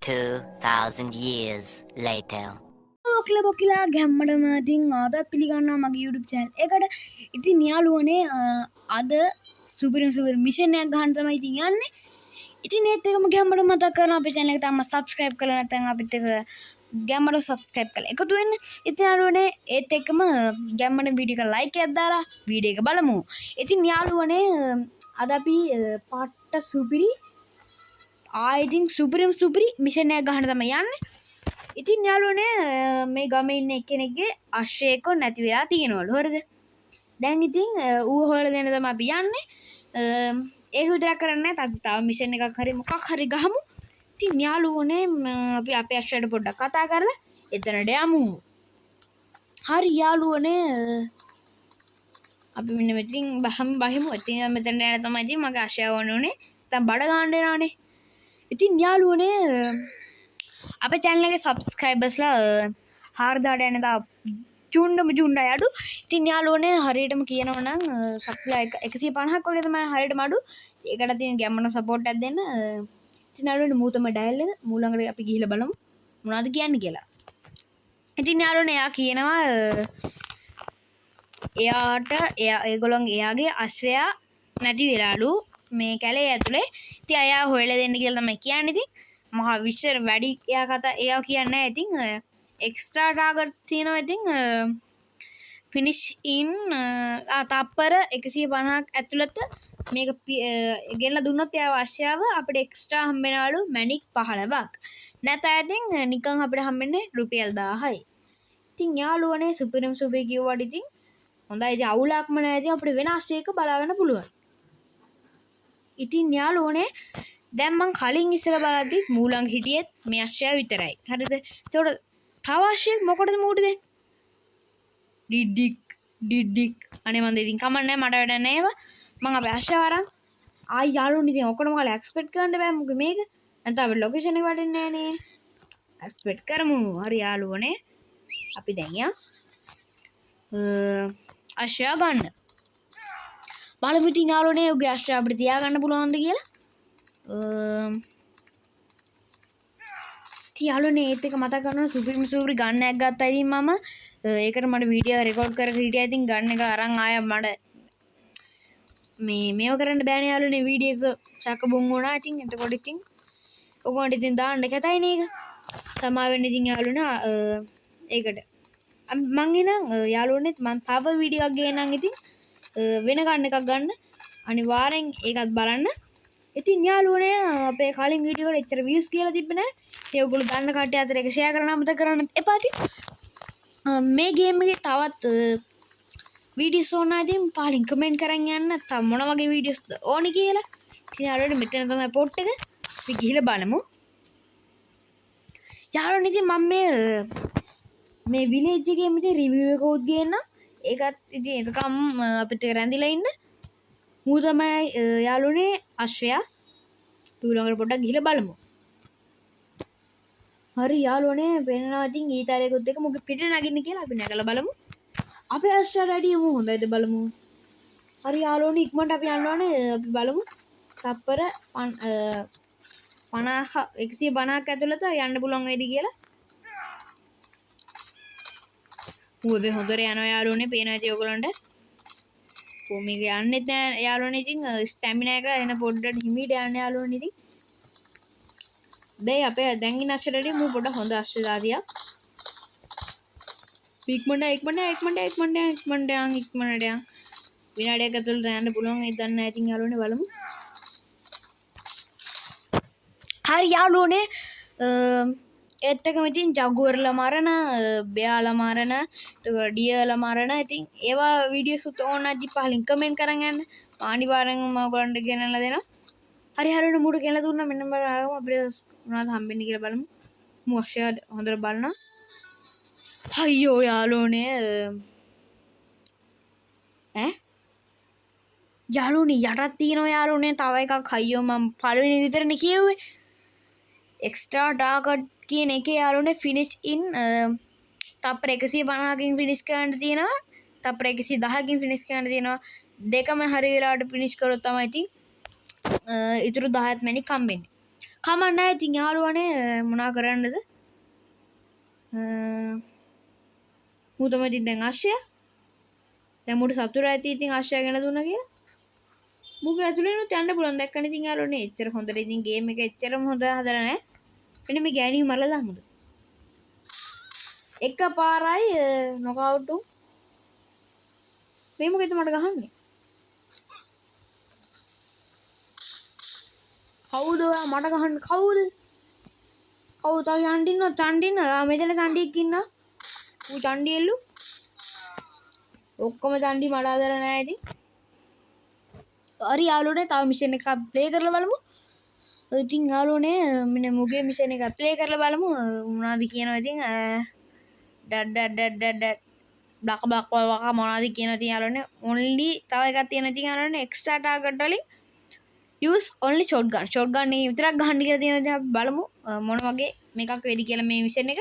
2,000 years later. බොකිලා ගැම්මටම ඉතින් ආද පිළිගන්නවා මගේ YouTube channel එකට. ඉතින් යාළුවනේ අද සුපිරි මිෂන් එකක් ගන්න තමයි ඉතින් යන්නේ. ඉතින් ඒත් එකම ගැම්මට මතක් කරනවා අපේ channel එක තාම subscribe කරලා නැත්නම් අපිත් එක ගැම්මට subscribe කරලා එකතු වෙන්න. ඉතින් යාළුවනේ ඒත් එකම ගැම්මට වීඩියෝ එක like එකක් දාලා වීඩියෝ එක බලමු. ඉතින් යාළුවනේ අද අපි පාට සුපිරි ඉතින් සුපිරි මිෂන් එකක් ගන්න තමයි යන්නේ. ඉතින් යාළුවනේ මේ ගමේ ඉන්න එක්කෙනෙක්ගේ අශ්වයෙක් නැති වෙලා තියෙනවලු. හරිද? දැන් ඉතින් ඌ හොයලා දෙන්න තමයි අපි යන්නේ. ඒක විතරක් කරන්නේ නැහැ. අපි තව මිෂන් එකක් හරි මොකක් හරි ගහමු. ඉතින් යාළුවනේ අපි අපේ අශ්වයට පොඩ්ඩක් කතා කරලා එතනට යමු. හරි යාළුවනේ අපි මෙන්න මෙතනින් බහිමු. ඉතින් මෙතන යන තමයි ඉතින් මගේ අශ්වය ඕනේ. දැන් බඩ ගන්න යනවානේ. ඉතින් යාළුවනේ අපේ channel එකේ subscribersලා 4000 යන තා චුණ්ඩ අඩු. ඉතින් යාළුවනේ හරියටම කියනවා නම් subscribe 150ක් වගේ තමයි හරියටම අඩු. ඒකට තියෙන ගැම්මන support එකක් දෙන්න. ඉතින් යාළුවනේ මූ තමයි dial එක. මූ ළඟට අපි ගිහිල්ලා බලමු මොනවද කියන්නේ කියලා. ඉතින් යාළුවනේ එයා කියනවා එයාගේ අශ්වයා නැති වෙලාලු මේ කැලේ ඇතුලේ. ඉතින් අයා හොයලා දෙන්න කියලා තමයි කියන්නේ. ඉතින් මහා විශ්ව වැඩි එයා කියන්නේ ඉතින් එක්ස්ට්‍රා ටාගට් තියෙනවා. ඉතින් ෆිනිෂ් ඉන් තප්පර 150ක් ඇතුළත මේක ගෙනලා දුන්නොත් එයා අවශ්‍යව අපිට එක්ස්ට්‍රා හම්බෙනවලු මැණික් 15ක්. නැත්නම් ඉතින් නිකන් අපිට හම්බෙන්නේ රුපියල් 1000යි. ඉතින් යාළුවනේ සුපිරි කිව්වට ඉතින් හොඳයි. ඉතින් අවුලක්ම නැහැ. ඉතින් අපිට වෙන අශ්වයක බලාගන්න පුළුවන්. ඉතින් යාළුවනේ දැන් මං කලින් ඉස්සර බලද්දි මූලංග හිටියෙත් මේ අශ්වයා විතරයි. හරිද? ඒතකොට තව අශ්වයෙක් මොකටද මූට දෙන්නේ? ඩිඩික් අනේ මන්ද ඉතින් කමන්නේ මට වැඩ නැහැ ඒවා. මං අපේ අශ්වයා වරන් ආයි යාළුවනේ ඉතින් ඔක්කොම කාලේ එක්ස්පෙක්ට් කරන්න බෑ මොකද මේක. නැත්නම් අපේ ලොකේෂන් එක වටින්නේ නැහැ නේ. එක්ස්පෙක්ට් කරමු. හරි යාළුවනේ අපි දැන් අශ්වයා ගන්න. බලමු ඉතින් යාළුවනේ උගේ අශ්වයා අපිට තියාගන්න පුළුවන්ද කියලා. යාළුවනේ ඒත් එක මතක් කරනවා සුපිරි ගන්නයක් ගත්තා. ඉතින් මම ඒකට මට වීඩියෝ රෙකෝඩ් කරගෙන හිටියා. ඉතින් ගන්න එක අරන් ආය මට මේව කරන්න බෑනේ යාළුවනේ. වීඩියෝ එක සැකබුන් වුණා. ඉතින් එතකොට ඉතින් ඔයගොල්ලන්ට ඉතින් දාන්න කැතයි නේද? තමා වෙන්නේ ඉතින් යාළුවනේ ඒකට මං එනං යාළුවනේ මං තව වීඩියෝ එකක් ගේනං. ඉතින් වෙන ගන්න එකක් ගන්න අනිවාර්යෙන් ඒකත් බලන්න. ඉතින් යාළුවනේ අපේ කලින් වීඩියෝ වල එච්චර views කියලා තිබ්බේ නැහැ. ඒ ඔයගොල්ලෝ දන්න කට්ටිය අතර ඒක share කරන්න අමතක කරන්න එපා. ඉතින් මේ ගේම් එකේ තවත් වීඩියෝස් ඕන නම් ඉතින් පාලින් කමෙන්ට් කරන් යන්න. තව මොන වගේ වීඩියෝස් ඕනි කියලා. ඉතින් යාළුවනේ මෙතන තමයි පොට් එක. අපි ගිහලා බලමු. යාළුවනේ ඉතින් මම මේ විලේජ් එකේ ඉතින් රිවිව් එක උත් ගේන්න. ඒකත් ඉතින් එතකම් අපිට රැඳිලා ඉන්න. මූ තමයි යාළුවනේ අශ්වයා. ඌළඟට පොඩ්ඩක් ගිහලා බලමු. හරි යාළුවනේ වෙනවා ඉතින් ඊතාලයකොත් එක මොකද පිට නගින්න කියලා අපි නැගලා බලමු. අපේ අශ්වයා රෙඩි යමු. හොඳයිද බලමු. හරි යාළුවනේ ඉක්මනට අපි යන්න ඕනේ. අපි බලමු. තප්පර 150ක් ඇතුළත යන්න පුළුවන් වෙයිද කියලා. ඌවේ හොඳට යනවා යාළුවනේ. පේනවා ඉතින් ඔයගලන්ට. කොහොමද යන්නෙත් නෑ යාළුවනේ. ඉතින් ස්ටැමිනා එක එන පොඩ්ඩක් හිමීට යන්න යාළුවනේ. ඉතින් බෑ අපේ දැන් ඉන්න අශ්වයට මූ පොඩ හොඳ අශ්ව දාදියා. ඉක්මනට යන් විනාඩියක් ඇතුළත යන්න පුළුවන්. ඒ දන්නේ නැහැ. ඉතින් යාළුවනේ බලමු. හරි යාළුවනේ ඒත් එකම ඉතින් ජගුවර්ලා මරණ බෙයාලා මරණ ඩියර්ලා මරණ. ඉතින් ඒවා වීඩියෝස් උත් ඕන නැති පහලින් කමෙන්ට් කරන් යන්න. අනිවාර්යෙන්ම ඔයගොල්ලන්ට ගෙනල්ලා දෙනවා. හරි හරියට මූට ගෙනලා දුන්නා. මෙන්න බලමු අපිට මොනවද හම්බෙන්නේ කියලා බලමු. මූ අශ්වයා හොඳට බලනවා. අයියෝ යාළුවනේ යාළුවනේ යටත් තියෙනවා යාළුවනේ තව එකක්. අයියෝ මම පළවෙනි විතරනේ කියෙව්වේ. එක්ස්ට්‍රා ටාගට් කියන එකේ යාළුවනේ ෆිනිෂ් ඉන් තප්පර 150කින් ෆිනිෂ් කරන්න තියෙනවා. තප්පර 110කින් ෆිනිෂ් කරන්න තියෙනවා. දෙකම හරි වෙලාවට ෆිනිෂ් කරොත් තමයි ඉතින් ඉතුරු 10ත් මැණික් හම්බෙන්නේ. කමක් නැහැ ඉතින් යාළුවනේ මොනා කරන්නද මූ තමයි ඉතින් දැන් අශ්වය දැන් මුට සතුට ඇති ඉතින් අශ්වය ගෙන දුන්නා කියලා මුගේ ඇතුළේනුත් යන්න පුළුවන් දැක්කනේ ඉතින් යාළුවනේ එච්චර හොඳට ඉතින් ගේම් එක එච්චරම හොඳ හදලා නැහැ මෙන්න මේ ගෑණිව මරලා දාමුද එක පාරයි නොකවුට් මේ මොකෙද මට ගහන්නේ කවුද ඔයා මට ගහන්නේ කවුද කවුද තව චණ්ඩින්න මෙතන චණ්ඩියෙක් ඉන්නා ඌ චණ්ඩියෙල්ලු ඔක්කොම චණ්ඩි මට හදලා නැහැ ඉතින් හරි යාළුවනේ තව මිෂන් එකක් ප්ලේ කරලා බලමු ඉතින් යාළුවනේ මෙන්න මුගේ මිෂන් එකක් ප්ලේ කරලා බලමු මොනවද කියනවා ඉතින් ඩඩ බ්ලක් බ්ලක් වක මොනවද කියනවා ඉතින් යාළුවනේ only තව එකක් තියෙනවා ඉතින් යාළුවනේ එක්ස්ට්‍රා ටාගට් වලින් use only shotgun එක විතරක් ගහන්න කියලා තියෙනවා ඉතින් අපි බලමු මොන වගේ මේකක් වෙයිද කියලා මේ මිෂන් එක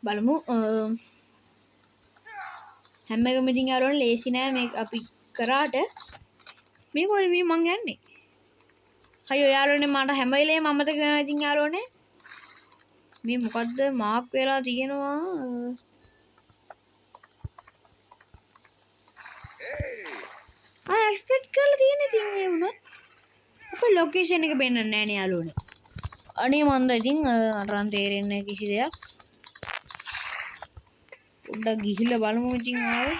බලමු හැම එකම ඉතින් යාළුවනේ ලේසි නෑ මේක අපි කරාට මේ කොහෙද මේ මං යන්නේ අයියෝ යාළුවනේ මට හැම වෙලේම අමතක වෙනවා ඉතින් යාළුවනේ මේ මොකද්ද මාක් වෙලා තියෙනවා එක්ස්පෙක්ට් කරලා තියෙන ඉතින් ඒ වුණා අපේ ලොකේෂන් එක පෙන්නන්නේ නැහැ නේ යාළුවනේ අනේ මන්ද ඉතින් අරන් තේරෙන්නේ කිසි දෙයක් පොඩ්ඩක් ගිහිල්ලා බලමු ඉතින් ආවේ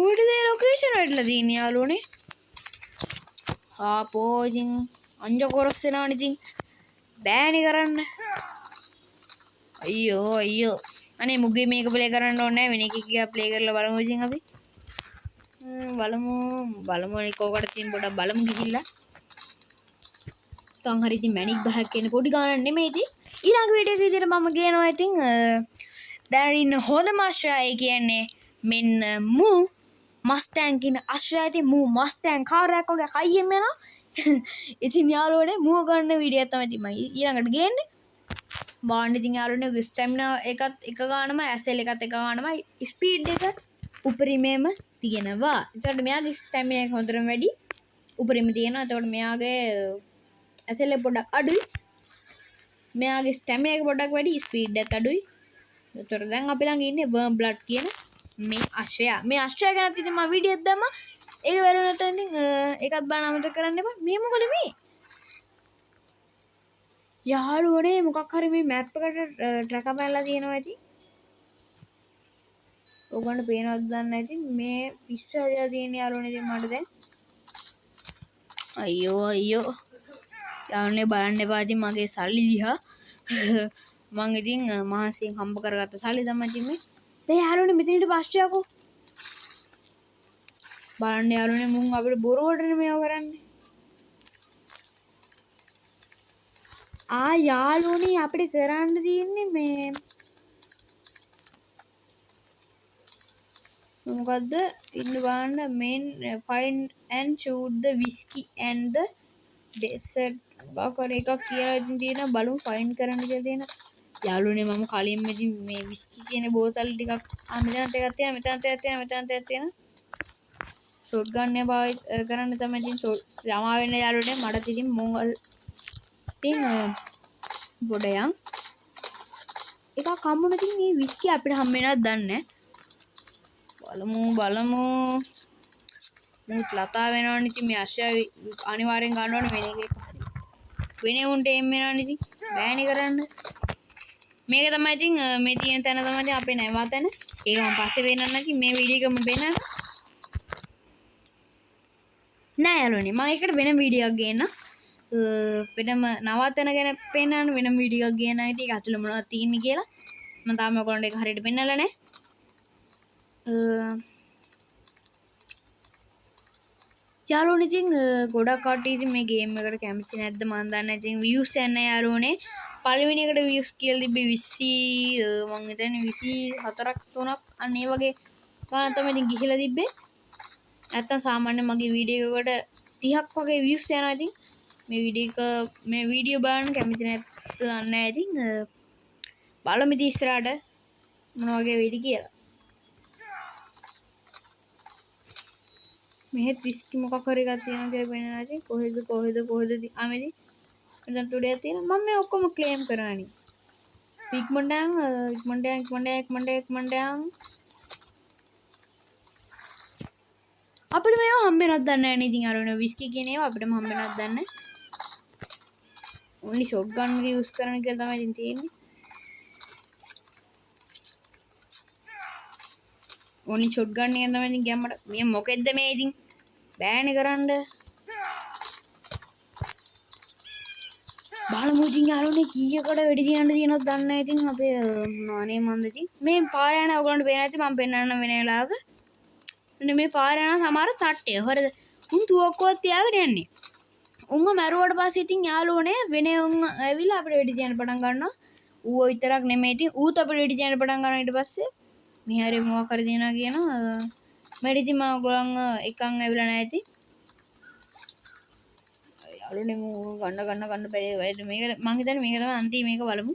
ඌටද ලොකේෂන් වලට තියෙන්නේ යාළුවනේ ආපෝ ඉතින් අංජ කොරස් වෙනවනේ ඉතින් බෑනේ කරන්න අයියෝ අනේ මුගේ මේක ප්ලේ කරන්න ඕනේ නැහැ වෙන එකක් ගියා ප්ලේ කරලා බලමු ඉතින් අපි බලමු නිකෝකට තින් පොඩක් බලමු ගිහිල්ලා තන් හරි ඉතින් මැනික් 10ක් කියන්නේ පොඩි ගානක් නෙමෙයි ඉතින් ඊළඟ වීඩියෝ එක විදිහට මම කියනවා ඉතින් දැන් ඉන්න හොඳම අශ්වයා කියන්නේ මෙන්න මූ මස්ටෑන් කියන අශ්වයා ඉතින් මූ මස්ටෑන් කාරයක් වගේ හයියෙන් යනවා ඉතින් යාළුවනේ මූ ගන්න වීඩියෝ තමයි ඉතින් මම ඊළඟට ගේන්නේ බාන්න ඉතින් යාළුවනේ ස්ටැමිනා එකත් එක ගානම ඇසෙල් එකත් එක ගානම ස්පීඩ් එක උපරිමයෙන්ම තියෙනවා එතකොට මෙයාගේ ස්ටැමිනා එක හොඳටම වැඩි උපරිම තියෙනවා එතකොට මෙයාගේ ඇසෙල් එක පොඩ්ඩක් අඩුයි මෙයාගේ ස්ටැමිනා එක පොඩ්ඩක් වැඩි ස්පීඩ් එක අඩුයි එතකොට දැන් අපි ළඟ ඉන්නේ වර්ම් බ්ලඩ් කියන මේ අශ්වයා ගැන ඉතින් මම වීඩියෝ එකක් දැම්මා ඒක වැරෙන්නේ නැත්නම් ඉතින් ඒකත් බලන්න අමතක කරන්න එපා මේ මොකද මේ යාළුවනේ මොකක් හරි මේ මැප් එකට ට්‍රැකර් බලලා තියෙනවා ඉතින් ඔයගොල්ලන්ට පේනවද දන්නේ නැහැ ඉතින් මේ පිස්ස හදලා තියෙන යාළුවනේ ඉතින් මට දැන් අයියෝ යාළුවනේ බලන්න එපා ඉතින් මගේ සල්ලි දිහා මං ඉතින් මහසින් හම්බ කරගත්ත සල්ලි තමයි ඉතින් මේ දැන් යාළුවනේ මෙතනට පස්චයකෝ බලන්න යාළුවනේ මුන් අපිට බොරුවටනේ මේව කරන්නේ යාළුවනේ අපිට කරන්න තියෙන්නේ මේ මොකද්ද ඉන්න බලන්න main find and shoot the whiskey and the desert බාකර එකක් කියලා ඉතින් තියෙනවා බලමු find කරන්න කියලා තියෙනවා යාළුවනේ මම කලින් මේ whiskey කියන බෝතල් ටිකක් මෙතනත් එකක් තියෙනවා මෙතනත් එකක් තියෙනවා shotgun එක පාවිච්චි කරන්න තමයි ඉතින් ළමා වෙන්න යාළුවනේ මට ඉතින් මොංගල් ඉතින් පොඩයන් එකක් හම්බුනේ ඉතින් මේ whiskey අපිට හම්බ වෙනවද දන්නේ බලමු මුත් ලතා වෙනවනේ ඉතින් මේ අශ්වය අනිවාර්යෙන් ගන්න ඕනේ වෙන එකේ වෙන උන්ට එම් වෙනවනේ ඉතින් බෑනේ කරන්න මේක තමයි ඉතින් මේ තියෙන තැන තමයි අපේ නැවා තැන ඒක මම පස්සේ පේනන්න ඉතින් මේ වීඩියෝ එකම පේනන්න නෑ යාළුවනේ මම ඒකට වෙන වීඩියෝ එකක් ගේන්න වෙනම නවත්තන ගැන පේනන්න වෙනම වීඩියෝ එකක් ගේන්න ඉතින් ඒක ඇතුළේ මොනවද තියෙන්නේ කියලා මම තාම ඔයගොල්ලන්ට ඒක හරියට පෙන්නලා නැහැ යාළුවනේ ඉතින් ගොඩක් කට්ටිය ඉතින් මේ ගේම් එකට කැමති නැද්ද මන් දන්නේ නැහැ ඉතින් views යන යාළුවනේ පළවෙනි එකට views කියලා තිබ්බේ 20 මං හිතන්නේ 24ක් 3ක් අන්න ඒ වගේ ගානක් තමයි ඉතින් ගිහිලා තිබ්බේ නැත්තම් සාමාන්‍ය මගේ වීඩියෝ එකකට 30ක් වගේ views යනවා ඉතින් මේ වීඩියෝ බලන්න කැමති නැත්ද දන්නේ නැහැ ඉතින් බලමු ඉතින් ඉස්සරහට මොන වගේ වෙයිද කියලා මෙහෙත් විස්කි මොකක් හරි එකක් තියෙනවා කියලා පේනවා ඉතින් කොහෙද ආමෙදි දැන් තුඩයක් තියෙනවා මම මේ ඔක්කොම ක්ලේම් කරානේ ඉක්මනට අපිට මේව හම්බෙන්නත් දන්නේ නැහැ නේ ඉතින් අර විස්කි කියන ඒවා අපිටම හම්බෙන්නත් දන්නේ නැහැ ඕනි ෂොට් ගන් එක යූස් කරන්න කියලා තමයි ඉතින් තියෙන්නේ ඕනි ෂොට් ගන් එකෙන් තමයි ඉතින් ගැම්මට මේ මොකෙද්ද මේ ඉතින් බෑනේ කරන්න බලමු ඉතින් යාළුවනේ කීයකට වෙඩි තියන්න තියෙනවද දන්නේ නැහැ ඉතින් අපේ අනේ මන්ද ඉතින් මේ පාර යන ඔයගොල්ලන්ට පේනවා ඉතින් මම පෙන්නන්න වෙන වෙලාවක මෙන්න මේ පාර යන සමහර තට්ටේ හරිද උන් තුවක්කුවක් තියාගෙන යන්නේ උන්ව මැරුවට පස්සේ ඉතින් යාළුවනේ වෙන උන් ඇවිල්ලා අපිට වෙඩි තියන්න පටන් ගන්නවා ඌව විතරක් නෙමෙයි ඉතින් ඌත් අපිට වෙඩි තියන්න පටන් ගන්නවා ඊට පස්සේ මෙහරේ මොකක් හරි දෙනවා කියනවා මට ඉතින් මම ඔයගොල්ලන් එකන් ඇවිල්ලා නැහැ ඉතින් යාළුවනේ මම ගන්න බැරි වෙයිද මේක මං හිතන්නේ මේක තමයි අන්තිම මේක බලමු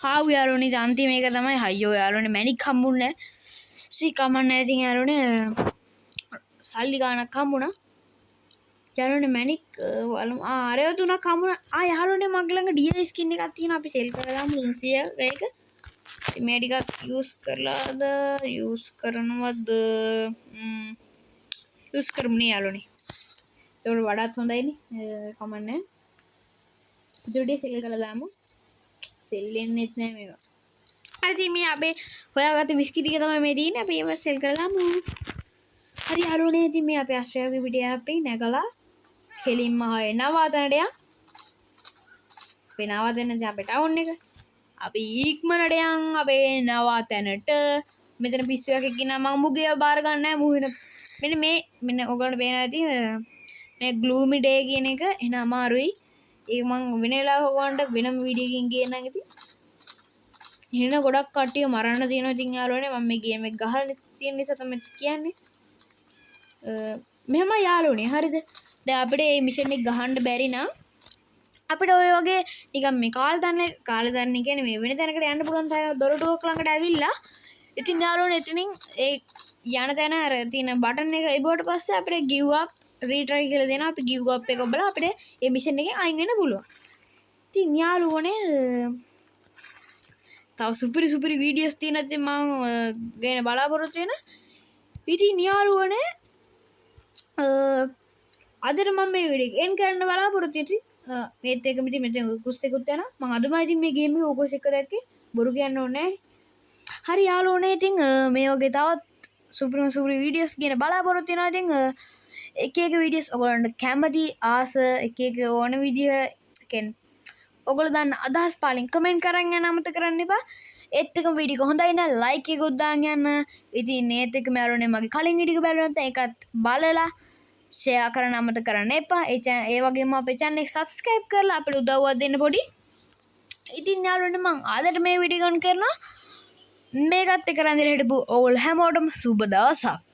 හාව් යාළුවනේ අන්තිම මේක තමයි අයියෝ යාළුවනේ මැනික් හම්බුන්නේ සී කමන්නේ ඉතින් යාළුවනේ සල්ලි ගානක් හම්බුණා යාළුවනේ මැනික් බලමු අරයව තුනක් හම්බුණා යාළුවනේ මගේ ළඟ DI ස්කින් එකක් තියෙනවා අපි සෙල් කරලා දාමු 300 එක මේ ටිකක් යූස් කරලාද යූස් කරනවද යූස් කරමුනේ යාළුවනේ ඒක වඩාත් හොඳයිනේ කමන්නේ ඉතින් සෙල් කරලා දාමු සෙල් වෙන්නේත් නෑ මේවා හරි ඉතින් මේ අපේ හොයාගත්ත විස්කි ටික තමයි මේ තියෙන්නේ අපි ඒව සෙල් කරලා දාමු හරි යාළුවනේ ඉතින් මේ අපේ අශ්‍රයාගේ පිටිය අපේ නැගලා කෙලින්ම ආයේ නවාතනට යන් අපේ නවාතන දැන් අපේ ටවුන් එක අපි ඉක්මනට යන් අපේ නවාතැනට මෙතන පිස්සුවක් එක්කිනා මම මුගේ බාර ගන්න නැහැ මුහින මෙන්න ඔයගොල්ලන්ට පේනවා ඇති මේ ග්ලූමි ඩේ කියන එක එන අමාරුයි ඒක මම වෙන වෙලාවක ඔයගොල්ලන්ට වෙනම වීඩියෝ එකකින් කියන්නම් ඉතින් එහෙනම් ගොඩක් කට්ටිය මරන්න තියෙනවා ඉතින් යාළුවනේ මම මේ ගේම් එක ගහලා තියෙන නිසා තමයි කියන්නේ මෙහෙම යාළුවනේ හරිද දැන් අපිට මේ මිෂන් එක ගහන්න බැරි නම් අපිට ඔය වගේ නිකන් මේ කාලදන්නේ කියන්නේ මේ වෙන තැනකට යන්න පුළුවන් තරම් දොරටුවක් ළඟට ඇවිල්ලා ඉතින් යාළුවනේ එතනින් ඒ යන තැන අර තියෙන බටන් එක ඉබුවට පස්සේ අපිට give up retry කියලා දෙනවා අපි give up එක ඔබලා අපිට මේ මිෂන් එකෙන් අයින් වෙන්න පුළුවන් ඉතින් යාළුවනේ තව සුපිරි වීඩියෝස් තියෙනවා ඉතින් මම ගේන බලාපොරොත්තු වෙන ඉතින් යාළුවනේ අදට මම මේ වීඩියෝ එක එන් කරන්න බලාපොරොත්තු වෙනවා මේත් එක මිටි මෙතන කුස්සෙකුත් යනවා මම අදම ඉතින් මේ ගේම් එක ඔකස් එක්ක දැක්කේ බොරු කියන්න ඕනේ හරි යාළුවනේ ඉතින් මේ වගේ තවත් සුපිරි වීඩියෝස් ගැන බලාපොරොත්තු වෙනවා ඉතින් එක වීඩියෝස් ඔයගොල්ලන්ට කැමති ආස එක ඕන විදිහ කියන්නේ ඔයගොල්ලෝ දාන්න අදහස් පාලින් කමෙන්ට් කරන් යන්න අමතක කරන්න එපා ඒත් එක වීඩියෝ එක හොඳයි නම් ලයික් එකක් දාන්න යන්න ඉතින් ඒත් එක මෑරුනේ මගේ කලින් වීඩියෝ එක බලලා නැත්නම් ඒකත් බලලා ෂෙයා කරන්න අමතක කරන්න එපා ඒ වගේම අපේ channel එක subscribe කරලා අපිට උදව්වක් දෙන්න පොඩි ඉතින් යාළුවනේ මම ආදට මේ වීඩියෝ ගන්න කරනවා මේකත් එක්ක රැඳිලා හිටපු ඕල් හැමෝටම සුබ දවසක්